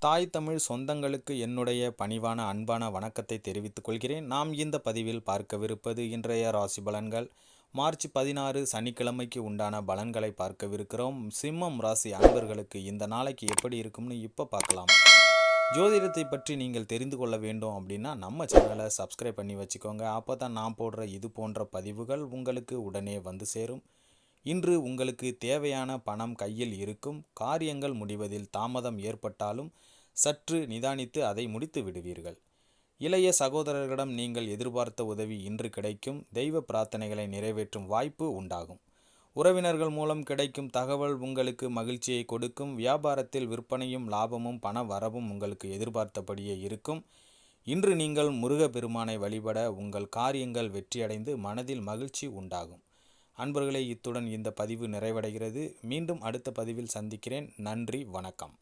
தாய் தமிழ் சொந்தங்களுக்கு என்னுடைய பணிவான அன்பான வணக்கத்தை தெரிவித்துக் கொள்கிறேன். நாம் இந்த பதிவில் பார்க்கவிருப்பது இன்றைய ராசி பலன்கள். மார்ச் 16 சனிக்கிழமைக்கு உண்டான பலன்களை பார்க்கவிருக்கிறோம். சிம்மம் ராசி அன்பர்களுக்கு இந்த நாளைக்கு எப்படி இருக்கும்னு இப்போ பார்க்கலாம். ஜோதிடத்தை பற்றி நீங்கள் தெரிந்து கொள்ள வேண்டும் அப்படின்னா நம்ம சேனலை சப்ஸ்கிரைப் பண்ணி வச்சுக்கோங்க. அப்போ தான் நான் போடுற இது போன்ற பதிவுகள் உங்களுக்கு உடனே வந்து சேரும். இன்று உங்களுக்கு தேவையான பணம் கையில் இருக்கும். காரியங்கள் முடிவதில் தாமதம் ஏற்பட்டாலும் சற்று நிதானித்து அதை முடித்து விடுவீர்கள். இளைய சகோதரர்களிடம் நீங்கள் எதிர்பார்த்த உதவி இன்று கிடைக்கும். தெய்வ பிரார்த்தனைகளை நிறைவேற்றும் வாய்ப்பு உண்டாகும். உறவினர்கள் மூலம் கிடைக்கும் தகவல் உங்களுக்கு மகிழ்ச்சியை கொடுக்கும். வியாபாரத்தில் விற்பனையும் லாபமும் பண வரவும் உங்களுக்கு எதிர்பார்த்தபடியே இருக்கும். இன்று நீங்கள் முருகப்பெருமானை வழிபட உங்கள் காரியங்கள் வெற்றியடைந்து மனதில் மகிழ்ச்சி உண்டாகும். அன்பர்களே, இத்துடன் இந்த பதிவு நிறைவடைகிறது. மீண்டும் அடுத்த பதிவில் சந்திக்கிறேன். நன்றி, வணக்கம்.